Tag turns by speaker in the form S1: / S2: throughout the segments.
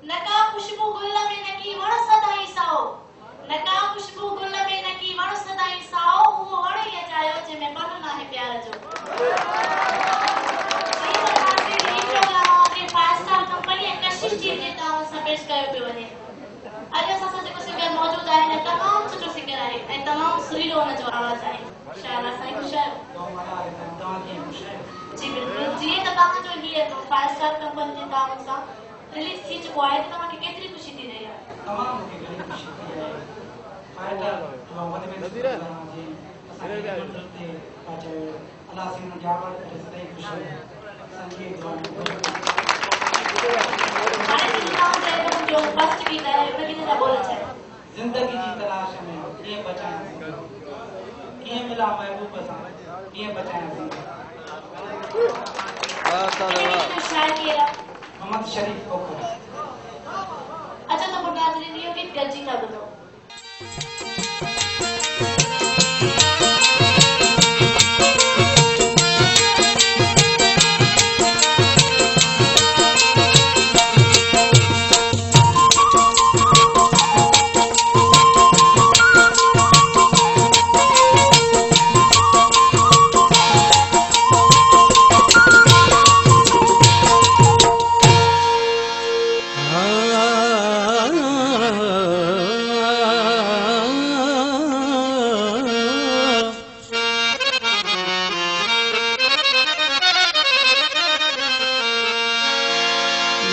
S1: नका खुशबू गुल में नकी वण सदाई साओ, नका खुशबू गुल में नकी वण सदाई साओ, वो वण ही अचायो जंहिंमें पन नाहे प्यार जो। फाइव स्टार कंपनी कशिश जी जे तव्हां सां पेश कयो पियो वञे। अॼु असां सां जेको सिंगर मौजूदु आहे न तमामु सुठो सिंगर आहे ऐं तमामु सुरीलो हुनजो आवाज़ आहे। शायद साईं ख़ुशि आहियो? जी बिल्कुलु। जीअं त तव्हांजो हीअ फाइव स्टार कंपनी जे तव्हां सां रिलीज थी चुको आहे त तव्हांखे केतिरी ख़ुशी थी रही आहे? तमामु मूंखे घणी ख़ुशी थी आहे। फाइटर वॾे में जी असांखे मंज़िल ते पहुचायो अलाह सिंह जावर करे सदाई ख़ुशि आहे। संगीत जो फर्स्ट गीत है उन गीत का बोल है जिंदगी की तलाश में ये बचाएं ये मिला महबूब सा ये बचाएं शायर किया मोहम्मद शरीफ खोखर। अच्छा तो नाज़रीन ये गीत गर्जी का बोलो।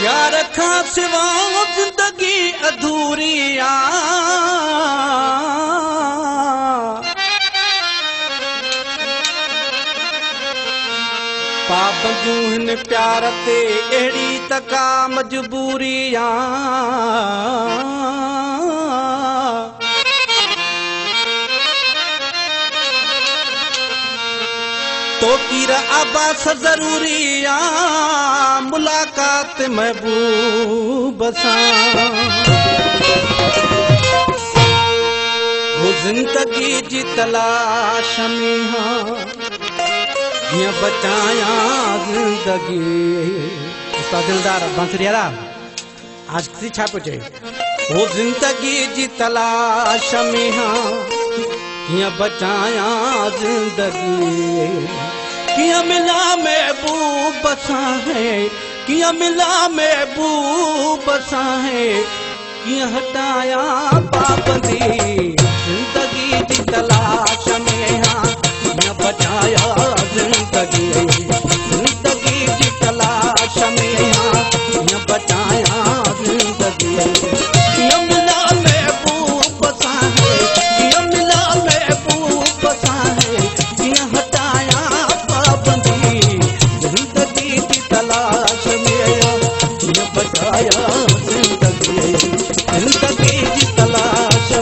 S2: यार खां सिवा जिंदगी अधूरी आ, पाबंदियूं हिन प्यार ते अहिड़ी त का मजबूरी आ। तो कीर आबास जरूरी आ, मुलाकात महबूब सां वो जिंदगी जी तलाश में हाँ ये बचाया जिंदगी। उस्ताद दिलदार बांसुरिया आज किसी छापो चे वो जिंदगी जी तलाश में हाँ ये बचाया जिंदगी। किया मिला महबूब सा है, किया मिला महबूब सा है, किया हटाया पाबंदी जिंदगी की तलाश में हाँ किया बचाया जिंदगी। जिंदगी की तलाश में हाँ किया बचाया जिंदगी। किया मिला महबूब सा है, किया मिला महबूब सा है, किया हटाया जिंदगी की तलाश में ये बचाया जिंदगी। जिंदगी की तलाश में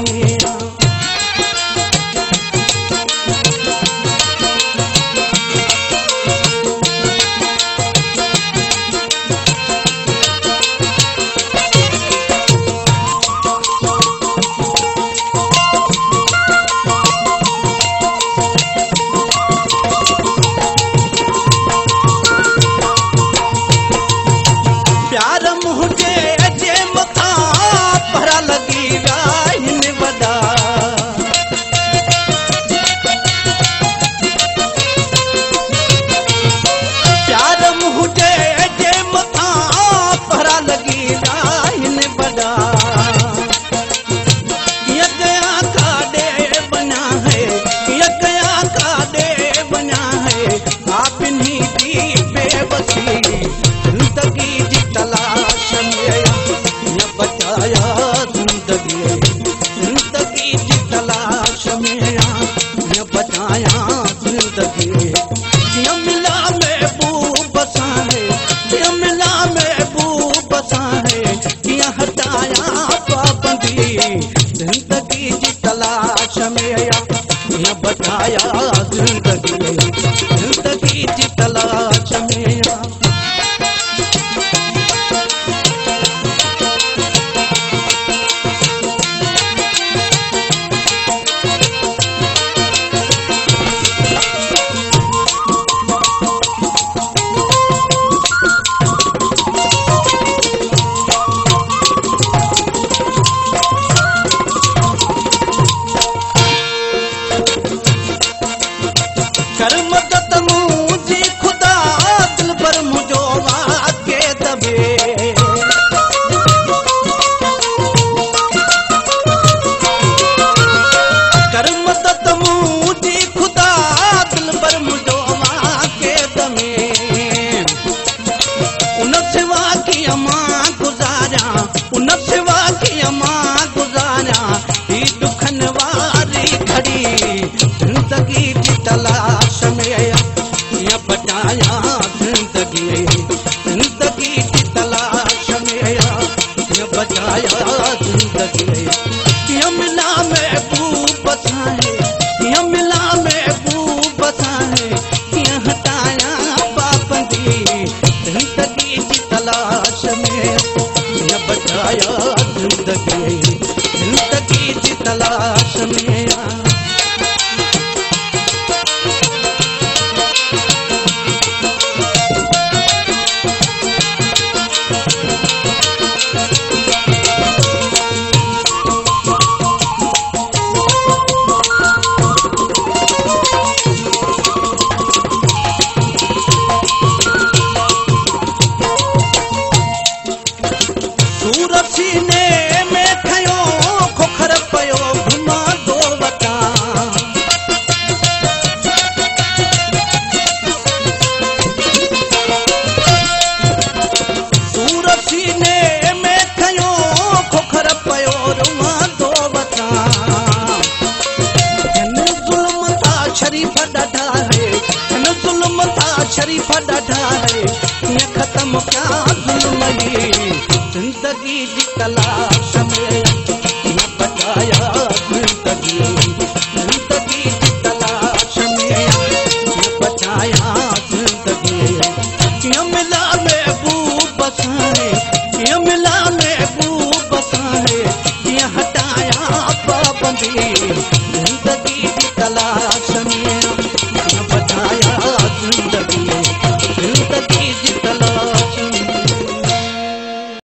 S2: बचाया जिंदगी। जिंदगी की तलाश में विसारियां उन सिवा कीअं मां गुज़ारियां ही दुखन वारी घड़ी ज़िंदगी जी तलाश में कीअं बचायां ज़िंदगी जी तलाश में कीअं बचायां ज़िंदगी कीअं मिला महबूब सां कीअं मिला महबूब सां कीअं हटायां पाबंदी ज़िंदगी जी तलाश में कीअं बचायां ज़िंदगी जी तलाश में सीने में खयो खोखर पयो घुमा दो वटा सूर सीने में खयो खोखर पयो घुमा दो वटा जन जुल्म था शरीफ ॾाढा है जन जुल्म था शरीफ ॾाढा है कीअं ख़त्म क्या जुल्म ही ज़िंदगी जी तलाश में कीअं बचाया